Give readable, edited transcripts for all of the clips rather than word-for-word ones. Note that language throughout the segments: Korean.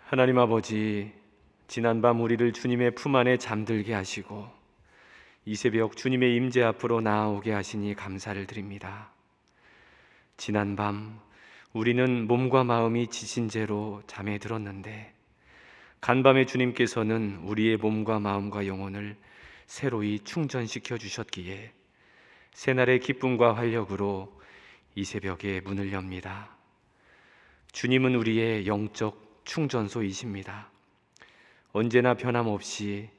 하나님 아버지, 지난밤 우리를 주님의 품 안에 잠들게 하시고 이 새벽 주님의 임재 앞으로 나아오게 하시니 감사를 드립니다. 지난밤 우리는 몸과 마음이 지친 채로 잠에 들었는데 간밤에 주님께서는 우리의 몸과 마음과 영혼을 새로이 충전시켜 주셨기에 새날의 기쁨과 활력으로 이 새벽에 문을 엽니다. 주님은 우리의 영적 충전소이십니다. 언제나 변함없이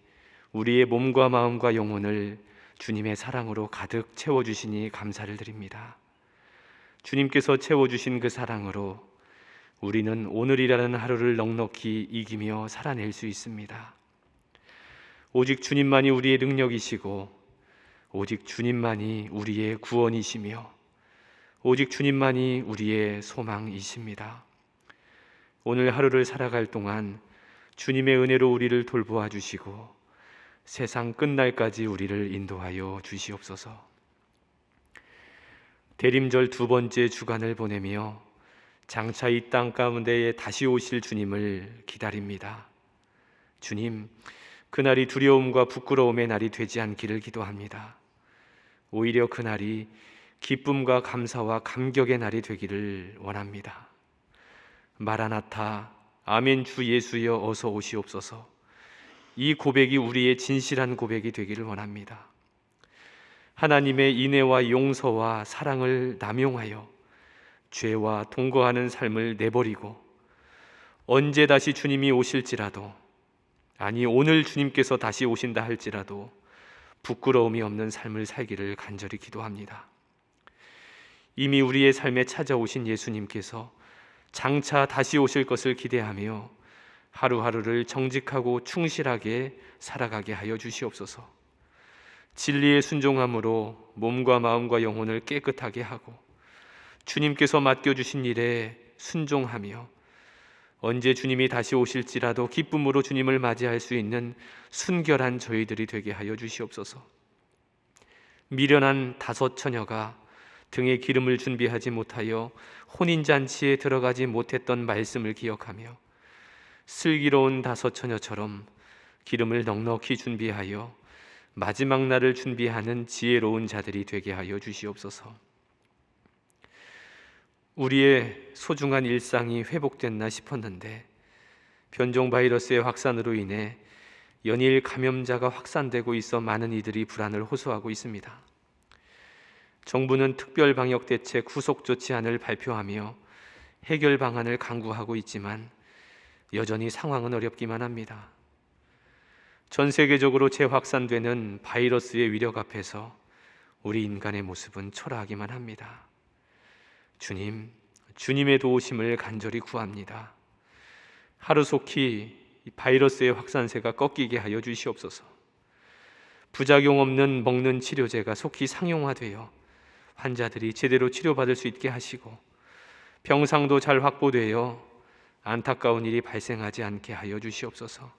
우리의 몸과 마음과 영혼을 주님의 사랑으로 가득 채워주시니 감사를 드립니다. 주님께서 채워주신 그 사랑으로 우리는 오늘이라는 하루를 넉넉히 이기며 살아낼 수 있습니다. 오직 주님만이 우리의 능력이시고 오직 주님만이 우리의 구원이시며 오직 주님만이 우리의 소망이십니다. 오늘 하루를 살아갈 동안 주님의 은혜로 우리를 돌보아 주시고 세상 끝날까지 우리를 인도하여 주시옵소서. 대림절 두 번째 주간을 보내며 장차 이 땅 가운데에 다시 오실 주님을 기다립니다. 주님, 그날이 두려움과 부끄러움의 날이 되지 않기를 기도합니다. 오히려 그날이 기쁨과 감사와 감격의 날이 되기를 원합니다. 마라나타, 아멘 주 예수여 어서 오시옵소서. 이 고백이 우리의 진실한 고백이 되기를 원합니다. 하나님의 인애와 용서와 사랑을 남용하여 죄와 동거하는 삶을 내버리고 언제 다시 주님이 오실지라도, 아니 오늘 주님께서 다시 오신다 할지라도 부끄러움이 없는 삶을 살기를 간절히 기도합니다. 이미 우리의 삶에 찾아오신 예수님께서 장차 다시 오실 것을 기대하며 하루하루를 정직하고 충실하게 살아가게 하여 주시옵소서. 진리의 순종함으로 몸과 마음과 영혼을 깨끗하게 하고 주님께서 맡겨주신 일에 순종하며 언제 주님이 다시 오실지라도 기쁨으로 주님을 맞이할 수 있는 순결한 저희들이 되게 하여 주시옵소서. 미련한 다섯 처녀가 등에 기름을 준비하지 못하여 혼인잔치에 들어가지 못했던 말씀을 기억하며 슬기로운 다섯 처녀처럼 기름을 넉넉히 준비하여 마지막 날을 준비하는 지혜로운 자들이 되게 하여 주시옵소서. 우리의 소중한 일상이 회복됐나 싶었는데 변종 바이러스의 확산으로 인해 연일 감염자가 확산되고 있어 많은 이들이 불안을 호소하고 있습니다. 정부는 특별 방역 대책 후속 조치안을 발표하며 해결 방안을 강구하고 있지만 여전히 상황은 어렵기만 합니다. 전 세계적으로 재확산되는 바이러스의 위력 앞에서 우리 인간의 모습은 초라하기만 합니다. 주님, 주님의 도우심을 간절히 구합니다. 하루속히 바이러스의 확산세가 꺾이게 하여 주시옵소서. 부작용 없는 먹는 치료제가 속히 상용화되어 환자들이 제대로 치료받을 수 있게 하시고 병상도 잘 확보되어 안타까운 일이 발생하지 않게 하여 주시옵소서.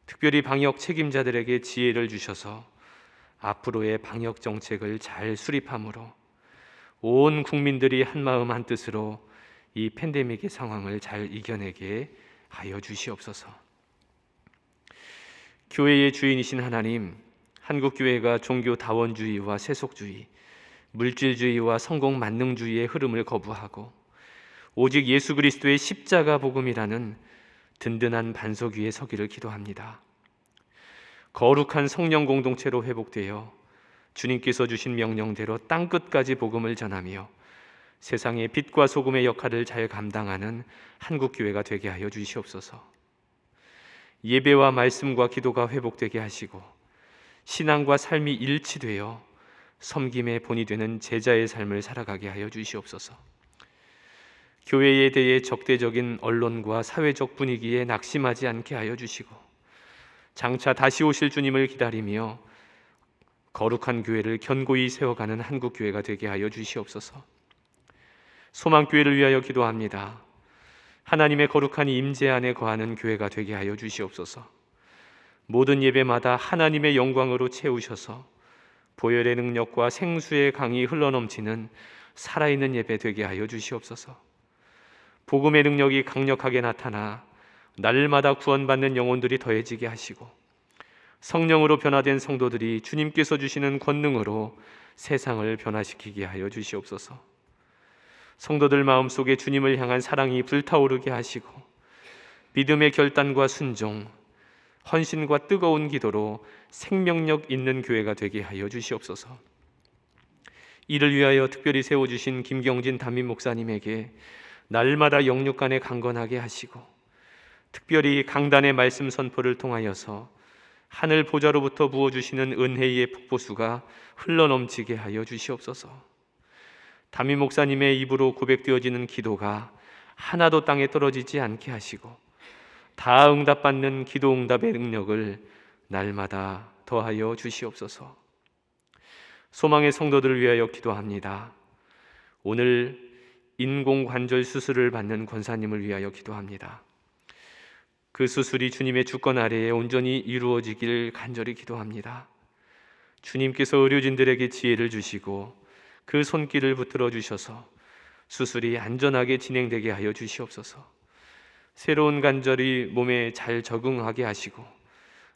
특별히 방역 책임자들에게 지혜를 주셔서 앞으로의 방역 정책을 잘 수립함으로 온 국민들이 한마음 한뜻으로 이 팬데믹의 상황을 잘 이겨내게 하여 주시옵소서. 교회의 주인이신 하나님, 한국교회가 종교 다원주의와 세속주의, 물질주의와 성공 만능주의의 흐름을 거부하고 오직 예수 그리스도의 십자가 복음이라는 든든한 반석 위에 서기를 기도합니다. 거룩한 성령 공동체로 회복되어 주님께서 주신 명령대로 땅끝까지 복음을 전하며 세상의 빛과 소금의 역할을 잘 감당하는 한국교회가 되게 하여 주시옵소서. 예배와 말씀과 기도가 회복되게 하시고 신앙과 삶이 일치되어 섬김의 본이 되는 제자의 삶을 살아가게 하여 주시옵소서. 교회에 대해 적대적인 언론과 사회적 분위기에 낙심하지 않게 하여 주시고 장차 다시 오실 주님을 기다리며 거룩한 교회를 견고히 세워가는 한국교회가 되게 하여 주시옵소서. 소망교회를 위하여 기도합니다. 하나님의 거룩한 임재 안에 거하는 교회가 되게 하여 주시옵소서. 모든 예배마다 하나님의 영광으로 채우셔서 보혈의 능력과 생수의 강이 흘러넘치는 살아있는 예배 되게 하여 주시옵소서. 복음의 능력이 강력하게 나타나 날마다 구원받는 영혼들이 더해지게 하시고 성령으로 변화된 성도들이 주님께서 주시는 권능으로 세상을 변화시키게 하여 주시옵소서. 성도들 마음속에 주님을 향한 사랑이 불타오르게 하시고 믿음의 결단과 순종, 헌신과 뜨거운 기도로 생명력 있는 교회가 되게 하여 주시옵소서. 이를 위하여 특별히 세워주신 김경진 담임 목사님에게 날마다 영육간에 강건하게 하시고 특별히 강단의 말씀 선포를 통하여서 하늘 보좌로부터 부어주시는 은혜의 폭포수가 흘러넘치게 하여 주시옵소서. 담임 목사님의 입으로 고백되어지는 기도가 하나도 땅에 떨어지지 않게 하시고 다 응답받는 기도 응답의 능력을 날마다 더하여 주시옵소서. 소망의 성도들을 위하여 기도합니다. 오늘 인공관절 수술을 받는 권사님을 위하여 기도합니다. 그 수술이 주님의 주권 아래에 온전히 이루어지길 간절히 기도합니다. 주님께서 의료진들에게 지혜를 주시고 그 손길을 붙들어 주셔서 수술이 안전하게 진행되게 하여 주시옵소서. 새로운 관절이 몸에 잘 적응하게 하시고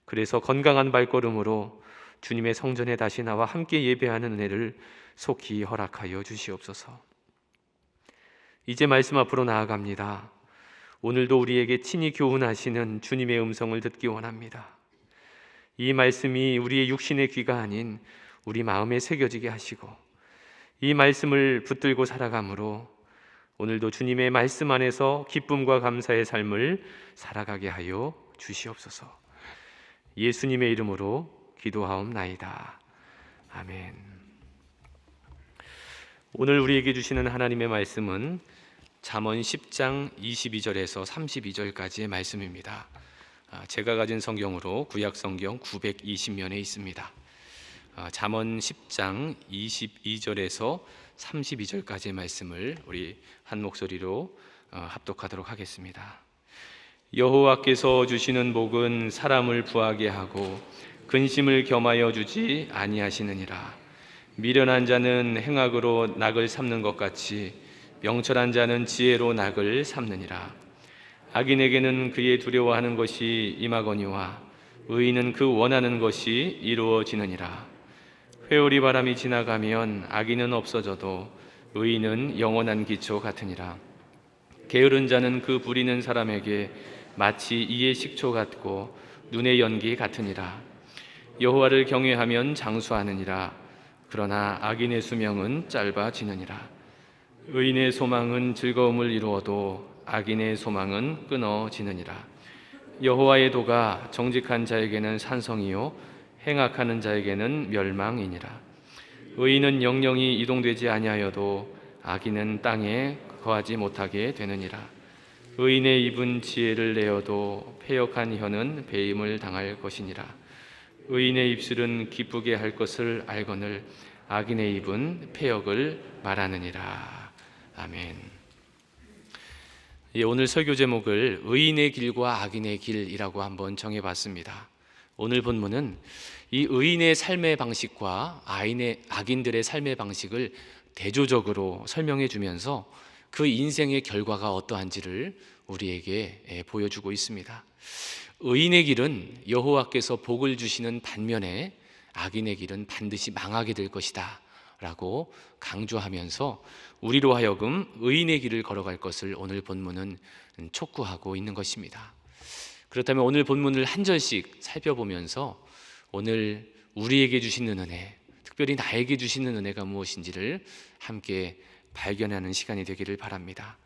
그래서 건강한 발걸음으로 주님의 성전에 다시 나와 함께 예배하는 은혜를 속히 허락하여 주시옵소서. 이제 말씀 앞으로 나아갑니다. 오늘도 우리에게 친히 교훈하시는 주님의 음성을 듣기 원합니다. 이 말씀이 우리의 육신의 귀가 아닌 우리 마음에 새겨지게 하시고 이 말씀을 붙들고 살아감으로 오늘도 주님의 말씀 안에서 기쁨과 감사의 삶을 살아가게 하여 주시옵소서. 예수님의 이름으로 기도하옵나이다. 아멘. 오늘 우리에게 주시는 하나님의 말씀은 잠언 10장 22절에서 32절까지의 말씀입니다. 제가 가진 성경으로 구약 성경 920면에 있습니다. 잠언 10장 22절에서 32절까지의 말씀을 우리 한 목소리로 합독하도록 하겠습니다. 여호와께서 주시는 복은 사람을 부하게 하고 근심을 겸하여 주지 아니하시느니라. 미련한 자는 행악으로 낙을 삼는 것 같이 명철한 자는 지혜로 낙을 삼느니라. 악인에게는 그의 두려워하는 것이 임하거니와 의인은 그 원하는 것이 이루어지느니라. 회오리 바람이 지나가면 악인은 없어져도 의인은 영원한 기초 같으니라. 게으른 자는 그 부리는 사람에게 마치 이의 식초 같고 눈의 연기 같으니라. 여호와를 경외하면 장수하느니라. 그러나 악인의 수명은 짧아지느니라. 의인의 소망은 즐거움을 이루어도 악인의 소망은 끊어지느니라. 여호와의 도가 정직한 자에게는 산성이요 행악하는 자에게는 멸망이니라. 의인은 영영이 이동되지 아니하여도 악인은 땅에 거하지 못하게 되느니라. 의인의 입은 지혜를 내어도 패역한 혀는 배임을 당할 것이니라. 의인의 입술은 기쁘게 할 것을 알거늘 악인의 입은 패역을 말하느니라. 아멘. 오늘 설교 제목을 의인의 길과 악인의 길이라고 한번 정해봤습니다. 오늘 본문은 이 의인의 삶의 방식과 악인들의 삶의 방식을 대조적으로 설명해 주면서 그 인생의 결과가 어떠한지를 우리에게 보여주고 있습니다. 의인의 길은 여호와께서 복을 주시는 반면에 악인의 길은 반드시 망하게 될 것이다 라고 강조하면서 우리로 하여금 의인의 길을 걸어갈 것을 오늘 본문은 촉구하고 있는 것입니다. 그렇다면 오늘 본문을 한 절씩 살펴보면서 오늘 우리에게 주시는 은혜, 특별히 나에게 주시는 은혜가 무엇인지를 함께 발견하는 시간이 되기를 바랍니다.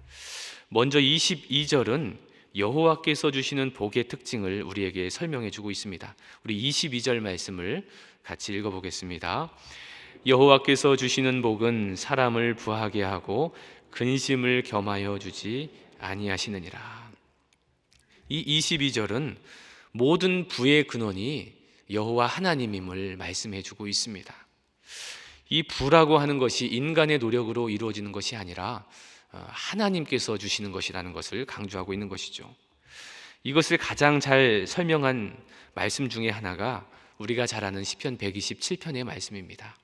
먼저 22절은 여호와께서 주시는 복의 특징을 우리에게 설명해 주고 있습니다. 우리 22절 말씀을 같이 읽어보겠습니다. 여호와께서 주시는 복은 사람을 부하게 하고 근심을 겸하여 주지 아니하시느니라. 이 22절은 모든 부의 근원이 여호와 하나님임을 말씀해 주고 있습니다. 이 부라고 하는 것이 인간의 노력으로 이루어지는 것이 아니라 하나님께서 주시는 것이라는 것을 강조하고 있는 것이죠. 이것을 가장 잘 설명한 말씀 중에 하나가 우리가 잘 아는 시편 127편의 말씀입니다.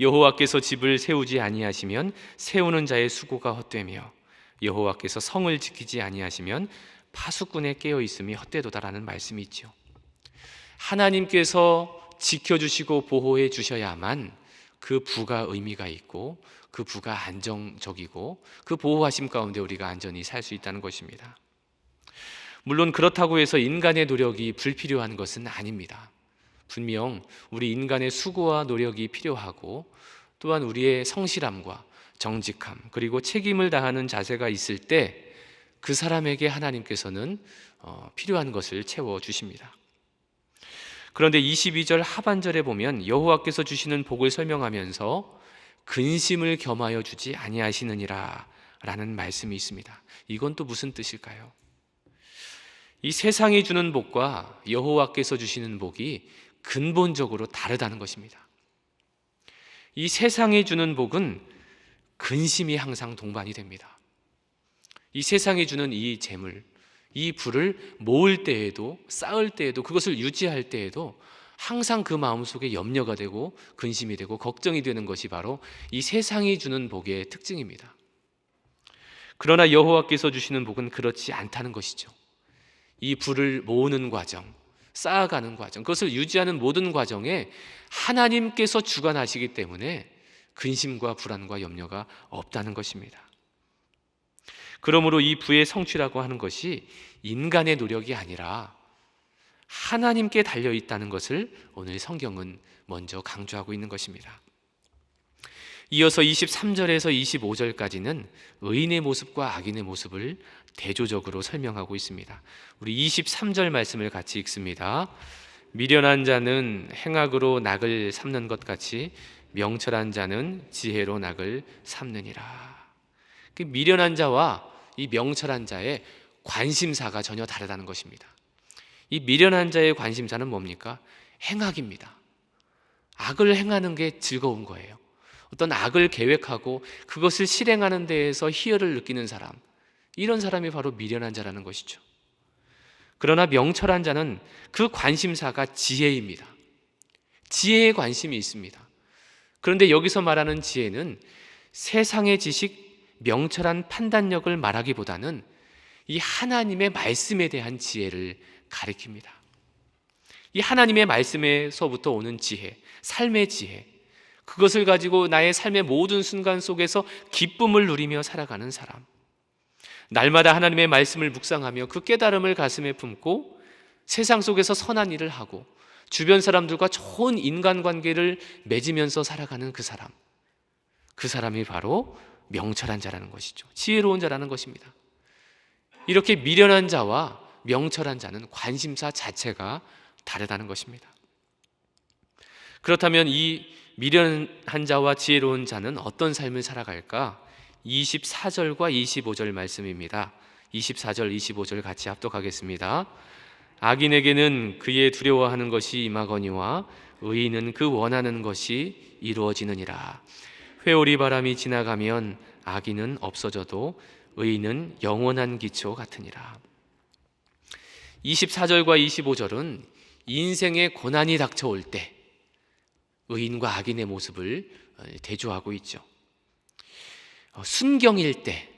여호와께서 집을 세우지 아니하시면 세우는 자의 수고가 헛되며 여호와께서 성을 지키지 아니하시면 파수꾼에 깨어 있음이 헛되도다라는 말씀이 있죠. 하나님께서 지켜주시고 보호해 주셔야만 그 부가 의미가 있고 그 부가 안정적이고 그 보호하심 가운데 우리가 안전히 살 수 있다는 것입니다. 물론 그렇다고 해서 인간의 노력이 불필요한 것은 아닙니다. 분명 우리 인간의 수고와 노력이 필요하고 또한 우리의 성실함과 정직함 그리고 책임을 다하는 자세가 있을 때 그 사람에게 하나님께서는 필요한 것을 채워주십니다. 그런데 22절 하반절에 보면 여호와께서 주시는 복을 설명하면서 근심을 겸하여 주지 아니하시느니라 라는 말씀이 있습니다. 이건 또 무슨 뜻일까요? 이 세상이 주는 복과 여호와께서 주시는 복이 근본적으로 다르다는 것입니다. 이 세상이 주는 복은 근심이 항상 동반이 됩니다. 이 세상이 주는 이 재물, 이 부를 모을 때에도 쌓을 때에도 그것을 유지할 때에도 항상 그 마음속에 염려가 되고 근심이 되고 걱정이 되는 것이 바로 이 세상이 주는 복의 특징입니다. 그러나 여호와께서 주시는 복은 그렇지 않다는 것이죠. 이 부를 모으는 과정, 쌓아가는 과정, 그것을 유지하는 모든 과정에 하나님께서 주관하시기 때문에 근심과 불안과 염려가 없다는 것입니다. 그러므로 이 부의 성취라고 하는 것이 인간의 노력이 아니라 하나님께 달려있다는 것을 오늘 성경은 먼저 강조하고 있는 것입니다. 이어서 23절에서 25절까지는 의인의 모습과 악인의 모습을 대조적으로 설명하고 있습니다. 우리 23절 말씀을 같이 읽습니다. 미련한 자는 행악으로 낙을 삼는 것 같이 명철한 자는 지혜로 낙을 삼느니라. 그 미련한 자와 이 명철한 자의 관심사가 전혀 다르다는 것입니다. 이 미련한 자의 관심사는 뭡니까? 행악입니다. 악을 행하는 게 즐거운 거예요. 어떤 악을 계획하고 그것을 실행하는 데에서 희열을 느끼는 사람, 이런 사람이 바로 미련한 자라는 것이죠. 그러나 명철한 자는 그 관심사가 지혜입니다. 지혜에 관심이 있습니다. 그런데 여기서 말하는 지혜는 세상의 지식, 명철한 판단력을 말하기보다는 이 하나님의 말씀에 대한 지혜를 가리킵니다. 이 하나님의 말씀에서부터 오는 지혜, 삶의 지혜, 그것을 가지고 나의 삶의 모든 순간 속에서 기쁨을 누리며 살아가는 사람, 날마다 하나님의 말씀을 묵상하며 그 깨달음을 가슴에 품고 세상 속에서 선한 일을 하고 주변 사람들과 좋은 인간관계를 맺으면서 살아가는 그 사람, 그 사람이 바로 명철한 자라는 것이죠. 지혜로운 자라는 것입니다. 이렇게 미련한 자와 명철한 자는 관심사 자체가 다르다는 것입니다. 그렇다면 이 미련한 자와 지혜로운 자는 어떤 삶을 살아갈까? 24절과 25절 말씀입니다. 24절, 25절 같이 합독하겠습니다. 악인에게는 그의 두려워하는 것이 임하거니와 의인은 그 원하는 것이 이루어지느니라. 회오리 바람이 지나가면 악인은 없어져도 의인은 영원한 기초 같으니라. 24절과 25절은 인생의 고난이 닥쳐올 때 의인과 악인의 모습을 대조하고 있죠. 순경일 때,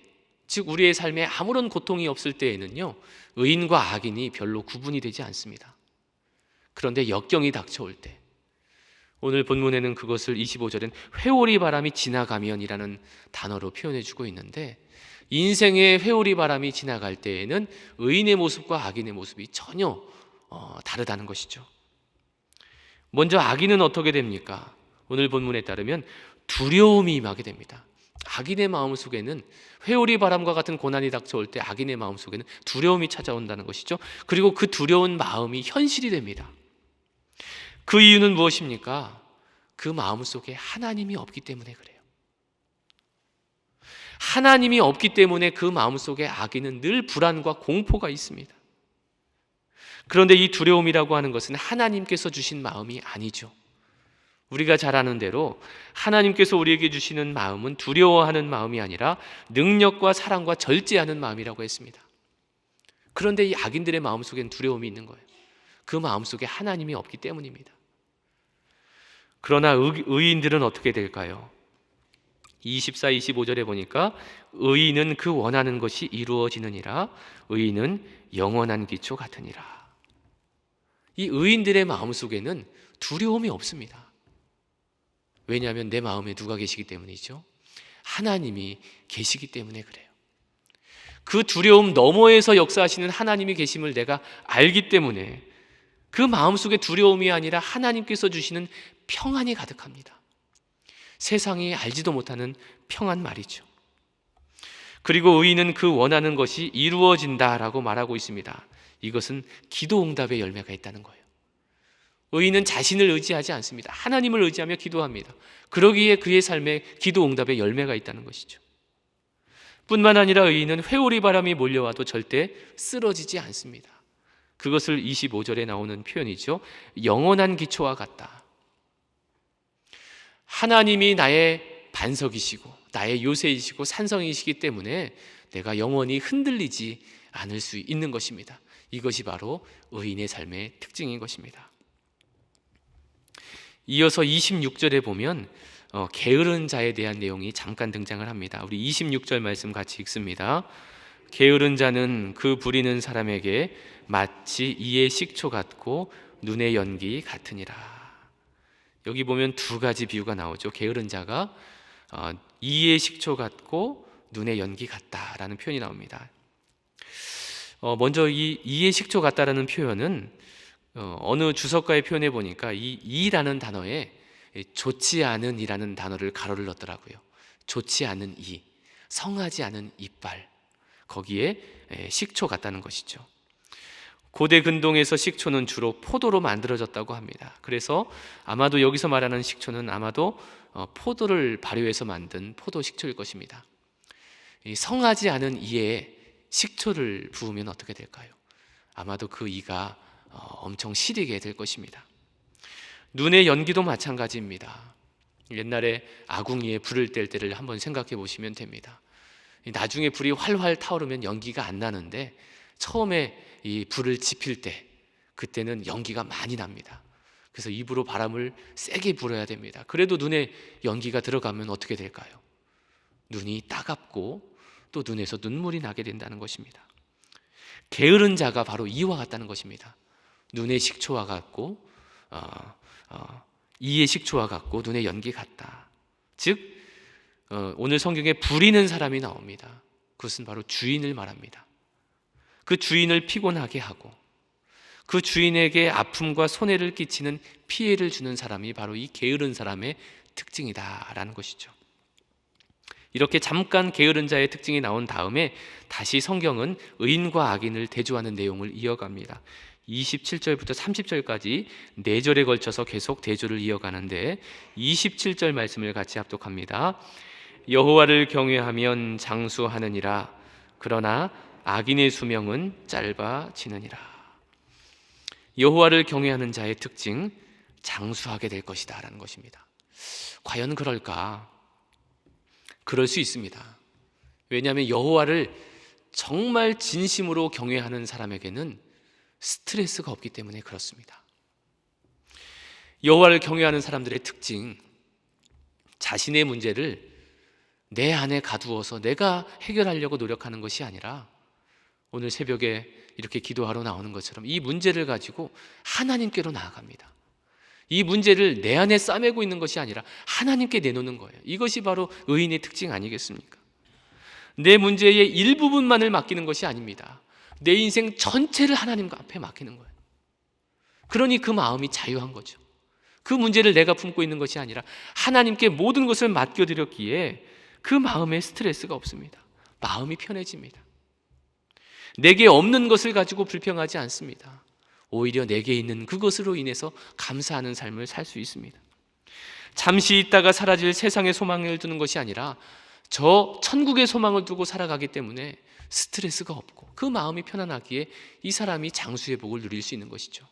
즉 우리의 삶에 아무런 고통이 없을 때에는요, 의인과 악인이 별로 구분이 되지 않습니다. 그런데 역경이 닥쳐올 때, 오늘 본문에는 그것을 25절엔 회오리 바람이 지나가면이라는 단어로 표현해주고 있는데, 인생의 회오리 바람이 지나갈 때에는 의인의 모습과 악인의 모습이 전혀 다르다는 것이죠. 먼저 악인은 어떻게 됩니까? 오늘 본문에 따르면 두려움이 임하게 됩니다. 악인의 마음속에는 회오리 바람과 같은 고난이 닥쳐올 때 악인의 마음속에는 두려움이 찾아온다는 것이죠. 그리고 그 두려운 마음이 현실이 됩니다. 그 이유는 무엇입니까? 그 마음속에 하나님이 없기 때문에 그래요. 하나님이 없기 때문에 그 마음속에 악인은 늘 불안과 공포가 있습니다. 그런데 이 두려움이라고 하는 것은 하나님께서 주신 마음이 아니죠. 우리가 잘 아는 대로 하나님께서 우리에게 주시는 마음은 두려워하는 마음이 아니라 능력과 사랑과 절제하는 마음이라고 했습니다. 그런데 이 악인들의 마음속엔 두려움이 있는 거예요. 그 마음속에 하나님이 없기 때문입니다. 그러나 의인들은 어떻게 될까요? 24, 25절에 보니까 의인은 그 원하는 것이 이루어지느니라. 의인은 영원한 기초 같으니라. 이 의인들의 마음속에는 두려움이 없습니다. 왜냐하면 내 마음에 누가 계시기 때문이죠? 하나님이 계시기 때문에 그래요. 그 두려움 너머에서 역사하시는 하나님이 계심을 내가 알기 때문에 그 마음속에 두려움이 아니라 하나님께서 주시는 평안이 가득합니다. 세상이 알지도 못하는 평안 말이죠. 그리고 의인은 그 원하는 것이 이루어진다라고 말하고 있습니다. 이것은 기도 응답의 열매가 있다는 거예요. 의인은 자신을 의지하지 않습니다. 하나님을 의지하며 기도합니다. 그러기에 그의 삶에 기도 응답의 열매가 있다는 것이죠. 뿐만 아니라 의인은 회오리 바람이 몰려와도 절대 쓰러지지 않습니다. 그것을 25절에 나오는 표현이죠. 영원한 기초와 같다. 하나님이 나의 반석이시고 나의 요새이시고 산성이시기 때문에 내가 영원히 흔들리지 않을 수 있는 것입니다. 이것이 바로 의인의 삶의 특징인 것입니다. 이어서 26절에 보면 게으른 자에 대한 내용이 잠깐 등장을 합니다. 우리 26절 말씀 같이 읽습니다. 게으른 자는 그 부리는 사람에게 마치 이의 식초 같고 눈의 연기 같으니라. 여기 보면 두 가지 비유가 나오죠. 게으른 자가 이의 식초 같고 눈의 연기 같다라는 표현이 나옵니다. 먼저 이 이의 식초 같다라는 표현은 어느 주석가의 표현에 보니까 이 이라는 단어에 좋지 않은 이라는 단어를 가로를 넣더라고요. 좋지 않은 이, 성하지 않은 이빨, 거기에 식초 같다는 것이죠. 고대 근동에서 식초는 주로 포도로 만들어졌다고 합니다. 그래서 아마도 여기서 말하는 식초는 아마도 포도를 발효해서 만든 포도 식초일 것입니다. 이 성하지 않은 이에 식초를 부으면 어떻게 될까요? 아마도 그 이가 엄청 시리게 될 것입니다. 눈의 연기도 마찬가지입니다. 옛날에 아궁이에 불을 뗄 때를 한번 생각해 보시면 됩니다. 나중에 불이 활활 타오르면 연기가 안 나는데 처음에 이 불을 지필 때 그때는 연기가 많이 납니다. 그래서 입으로 바람을 세게 불어야 됩니다. 그래도 눈에 연기가 들어가면 어떻게 될까요? 눈이 따갑고 또 눈에서 눈물이 나게 된다는 것입니다. 게으른 자가 바로 이와 같다는 것입니다. 눈의 식초와 같고 이의 식초와 같고 눈의 연기 같다. 즉 오늘 성경에 부리는 사람이 나옵니다. 그것은 바로 주인을 말합니다. 그 주인을 피곤하게 하고 그 주인에게 아픔과 손해를 끼치는 피해를 주는 사람이 바로 이 게으른 사람의 특징이다라는 것이죠. 이렇게 잠깐 게으른 자의 특징이 나온 다음에 다시 성경은 의인과 악인을 대조하는 내용을 이어갑니다. 27절부터 30절까지 4절에 걸쳐서 계속 대조를 이어가는데 27절 말씀을 같이 합독합니다. 여호와를 경외하면 장수하느니라. 그러나 악인의 수명은 짧아지느니라. 여호와를 경외하는 자의 특징, 장수하게 될 것이다 라는 것입니다. 과연 그럴까? 그럴 수 있습니다. 왜냐하면 여호와를 정말 진심으로 경외하는 사람에게는 스트레스가 없기 때문에 그렇습니다. 여호와를 경외하는 사람들의 특징, 자신의 문제를 내 안에 가두어서 내가 해결하려고 노력하는 것이 아니라 오늘 새벽에 이렇게 기도하러 나오는 것처럼 이 문제를 가지고 하나님께로 나아갑니다. 이 문제를 내 안에 싸매고 있는 것이 아니라 하나님께 내놓는 거예요. 이것이 바로 의인의 특징 아니겠습니까? 내 문제의 일부분만을 맡기는 것이 아닙니다. 내 인생 전체를 하나님 앞에 맡기는 거예요. 그러니 그 마음이 자유한 거죠. 그 문제를 내가 품고 있는 것이 아니라 하나님께 모든 것을 맡겨드렸기에 그 마음에 스트레스가 없습니다. 마음이 편해집니다. 내게 없는 것을 가지고 불평하지 않습니다. 오히려 내게 있는 그것으로 인해서 감사하는 삶을 살 수 있습니다. 잠시 있다가 사라질 세상의 소망을 두는 것이 아니라 저 천국의 소망을 두고 살아가기 때문에 스트레스가 없고 그 마음이 편안하기에 이 사람이 장수의 복을 누릴 수 있는 것이죠.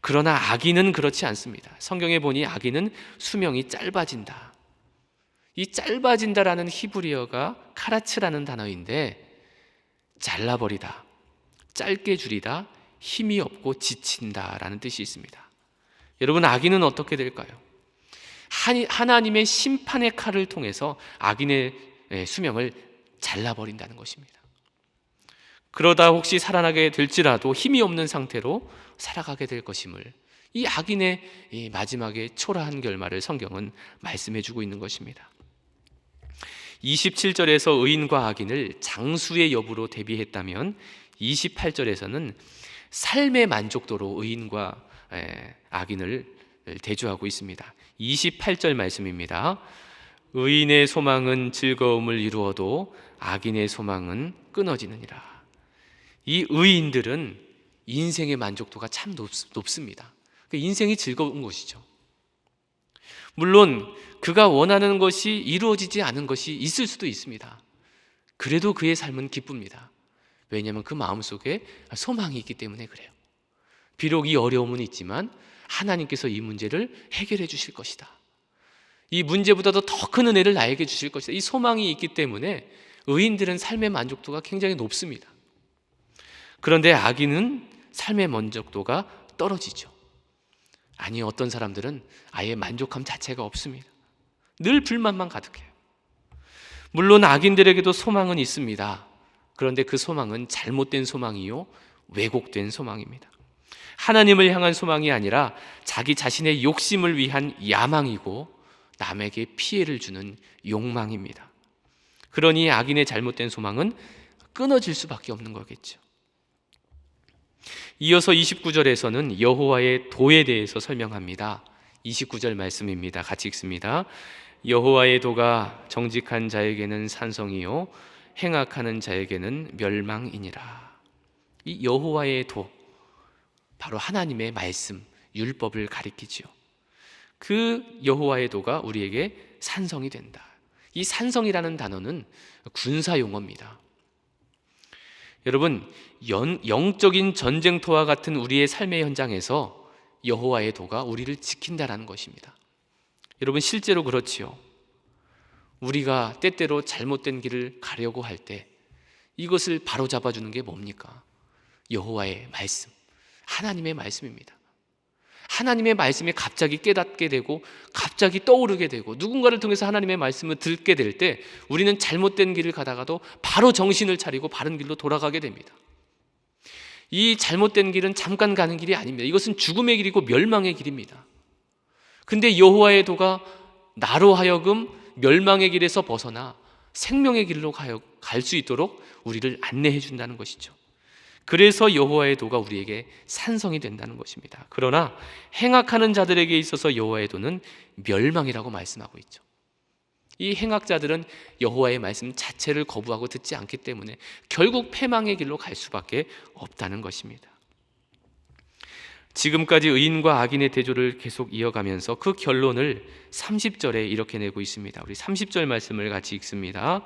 그러나 악인은 그렇지 않습니다. 성경에 보니 악인은 수명이 짧아진다. 이 짧아진다라는 히브리어가 카라츠라는 단어인데 잘라버리다, 짧게 줄이다, 힘이 없고 지친다라는 뜻이 있습니다. 여러분, 악인은 어떻게 될까요? 하나님의 심판의 칼을 통해서 악인의 수명을 잘라버린다는 것입니다. 그러다 혹시 살아나게 될지라도 힘이 없는 상태로 살아가게 될 것임을, 이 악인의 이 마지막에 초라한 결말을 성경은 말씀해 주고 있는 것입니다. 27절에서 의인과 악인을 장수의 여부로 대비했다면 28절에서는 삶의 만족도로 의인과 악인을 대조하고 있습니다. 28절 말씀입니다. 의인의 소망은 즐거움을 이루어도 악인의 소망은 끊어지느니라. 이 의인들은 인생의 만족도가 참 높습니다. 인생이 즐거운 것이죠. 물론 그가 원하는 것이 이루어지지 않은 것이 있을 수도 있습니다. 그래도 그의 삶은 기쁩니다. 왜냐하면 그 마음속에 소망이 있기 때문에 그래요. 비록 이 어려움은 있지만 하나님께서 이 문제를 해결해 주실 것이다. 이 문제보다도 더 큰 은혜를 나에게 주실 것이다. 이 소망이 있기 때문에 의인들은 삶의 만족도가 굉장히 높습니다. 그런데 악인은 삶의 만족도가 떨어지죠. 아니, 어떤 사람들은 아예 만족함 자체가 없습니다. 늘 불만만 가득해요. 물론 악인들에게도 소망은 있습니다. 그런데 그 소망은 잘못된 소망이요, 왜곡된 소망입니다. 하나님을 향한 소망이 아니라 자기 자신의 욕심을 위한 야망이고 남에게 피해를 주는 욕망입니다. 그러니 악인의 잘못된 소망은 끊어질 수밖에 없는 거겠죠. 이어서 29절에서는 여호와의 도에 대해서 설명합니다. 29절 말씀입니다. 같이 읽습니다. 여호와의 도가 정직한 자에게는 산성이요 행악하는 자에게는 멸망이니라. 이 여호와의 도, 바로 하나님의 말씀, 율법을 가리키지요. 그 여호와의 도가 우리에게 산성이 된다. 이 산성이라는 단어는 군사 용어입니다. 여러분, 영적인 전쟁터와 같은 우리의 삶의 현장에서 여호와의 도가 우리를 지킨다라는 것입니다. 여러분, 실제로 그렇지요. 우리가 때때로 잘못된 길을 가려고 할 때 이것을 바로잡아주는 게 뭡니까? 여호와의 말씀, 하나님의 말씀입니다. 하나님의 말씀이 갑자기 깨닫게 되고 갑자기 떠오르게 되고 누군가를 통해서 하나님의 말씀을 듣게 될 때 우리는 잘못된 길을 가다가도 바로 정신을 차리고 바른 길로 돌아가게 됩니다. 이 잘못된 길은 잠깐 가는 길이 아닙니다. 이것은 죽음의 길이고 멸망의 길입니다. 근데 여호와의 도가 나로 하여금 멸망의 길에서 벗어나 생명의 길로 갈 수 있도록 우리를 안내해 준다는 것이죠. 그래서 여호와의 도가 우리에게 산성이 된다는 것입니다. 그러나 행악하는 자들에게 있어서 여호와의 도는 멸망이라고 말씀하고 있죠. 이 행악자들은 여호와의 말씀 자체를 거부하고 듣지 않기 때문에 결국 패망의 길로 갈 수밖에 없다는 것입니다. 지금까지 의인과 악인의 대조를 계속 이어가면서 그 결론을 30절에 이렇게 내고 있습니다. 우리 30절 말씀을 같이 읽습니다.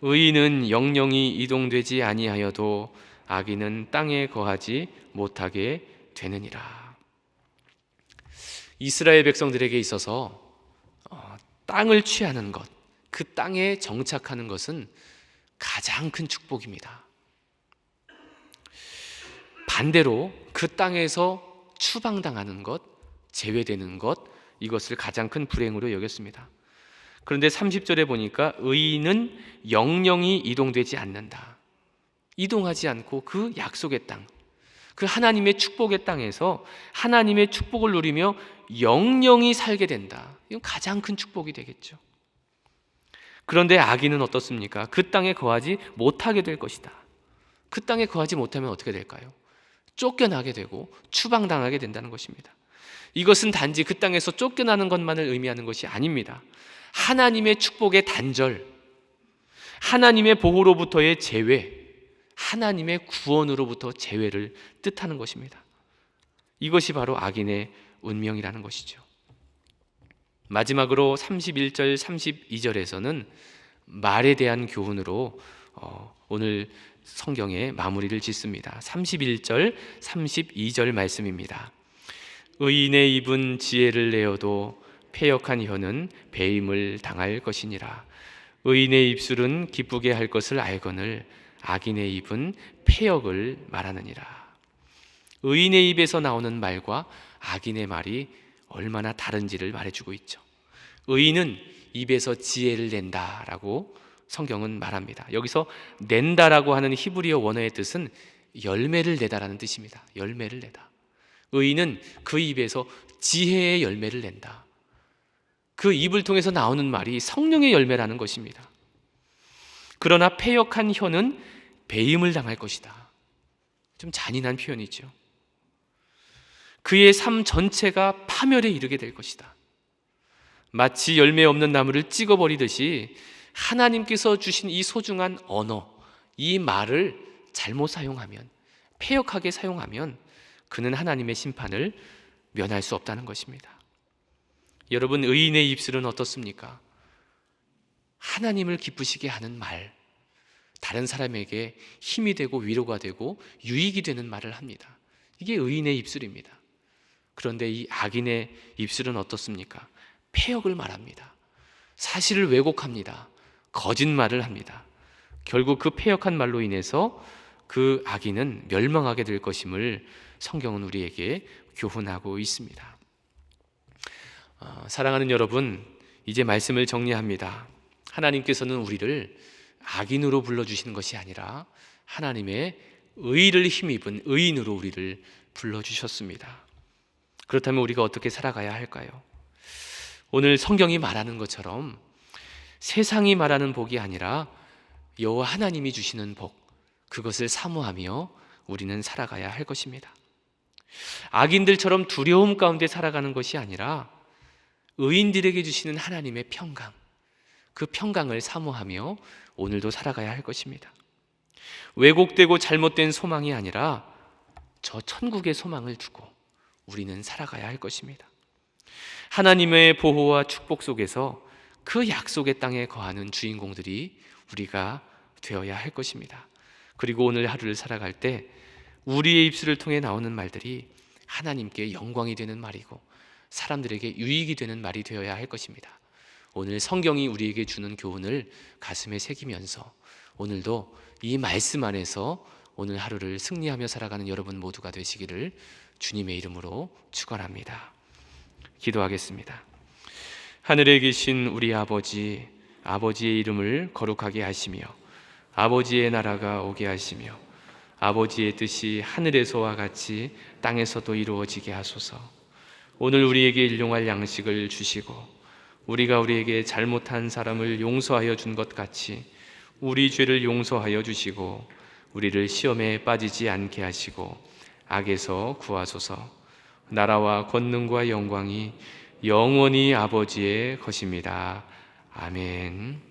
의인은 영영이 이동되지 아니하여도 악인은 땅에 거하지 못하게 되느니라. 이스라엘 백성들에게 있어서 땅을 취하는 것, 그 땅에 정착하는 것은 가장 큰 축복입니다. 반대로 그 땅에서 추방당하는 것, 제외되는 것, 이것을 가장 큰 불행으로 여겼습니다. 그런데 30절에 보니까 의인은 영영이 이동되지 않는다. 이동하지 않고 그 약속의 땅, 그 하나님의 축복의 땅에서 하나님의 축복을 누리며 영영이 살게 된다. 이건 가장 큰 축복이 되겠죠. 그런데 악인은 어떻습니까? 그 땅에 거하지 못하게 될 것이다. 그 땅에 거하지 못하면 어떻게 될까요? 쫓겨나게 되고 추방당하게 된다는 것입니다. 이것은 단지 그 땅에서 쫓겨나는 것만을 의미하는 것이 아닙니다. 하나님의 축복의 단절, 하나님의 보호로부터의 제외, 하나님의 구원으로부터 제외를 뜻하는 것입니다. 이것이 바로 악인의 운명이라는 것이죠. 마지막으로 31절, 32절에서는 말에 대한 교훈으로 오늘 성경의 마무리를 짓습니다. 31절, 32절 말씀입니다. 의인의 입은 지혜를 내어도 패역한 혀는 배임을 당할 것이니라. 의인의 입술은 기쁘게 할 것을 알거늘 악인의 입은 패역을 말하느니라. 의인의 입에서 나오는 말과 악인의 말이 얼마나 다른지를 말해주고 있죠. 의인은 입에서 지혜를 낸다라고 성경은 말합니다. 여기서 낸다라고 하는 히브리어 원어의 뜻은 열매를 내다라는 뜻입니다. 열매를 내다. 의인은 그 입에서 지혜의 열매를 낸다. 그 입을 통해서 나오는 말이 성령의 열매라는 것입니다. 그러나 패역한 혀는 배임을 당할 것이다. 좀 잔인한 표현이죠. 그의 삶 전체가 파멸에 이르게 될 것이다. 마치 열매 없는 나무를 찍어버리듯이 하나님께서 주신 이 소중한 언어, 이 말을 잘못 사용하면, 패역하게 사용하면 그는 하나님의 심판을 면할 수 없다는 것입니다. 여러분, 의인의 입술은 어떻습니까? 하나님을 기쁘시게 하는 말, 다른 사람에게 힘이 되고 위로가 되고 유익이 되는 말을 합니다. 이게 의인의 입술입니다. 그런데 이 악인의 입술은 어떻습니까? 패역을 말합니다. 사실을 왜곡합니다. 거짓말을 합니다. 결국 그 패역한 말로 인해서 그 악인은 멸망하게 될 것임을 성경은 우리에게 교훈하고 있습니다. 사랑하는 여러분, 이제 말씀을 정리합니다. 하나님께서는 우리를 악인으로 불러주시는 것이 아니라 하나님의 의를 힘입은 의인으로 우리를 불러주셨습니다. 그렇다면 우리가 어떻게 살아가야 할까요? 오늘 성경이 말하는 것처럼 세상이 말하는 복이 아니라 여호와 하나님이 주시는 복, 그것을 사모하며 우리는 살아가야 할 것입니다. 악인들처럼 두려움 가운데 살아가는 것이 아니라 의인들에게 주시는 하나님의 평강, 그 평강을 사모하며 오늘도 살아가야 할 것입니다. 왜곡되고 잘못된 소망이 아니라 저 천국의 소망을 두고 우리는 살아가야 할 것입니다. 하나님의 보호와 축복 속에서 그 약속의 땅에 거하는 주인공들이 우리가 되어야 할 것입니다. 그리고 오늘 하루를 살아갈 때 우리의 입술을 통해 나오는 말들이 하나님께 영광이 되는 말이고 사람들에게 유익이 되는 말이 되어야 할 것입니다. 오늘 성경이 우리에게 주는 교훈을 가슴에 새기면서 오늘도 이 말씀 안에서 오늘 하루를 승리하며 살아가는 여러분 모두가 되시기를 주님의 이름으로 축원합니다. 기도하겠습니다. 하늘에 계신 우리 아버지, 아버지의 이름을 거룩하게 하시며 아버지의 나라가 오게 하시며 아버지의 뜻이 하늘에서와 같이 땅에서도 이루어지게 하소서. 오늘 우리에게 일용할 양식을 주시고 우리가 우리에게 잘못한 사람을 용서하여 준 것 같이 우리 죄를 용서하여 주시고 우리를 시험에 빠지지 않게 하시고 악에서 구하소서. 나라와 권능과 영광이 영원히 아버지의 것입니다. 아멘.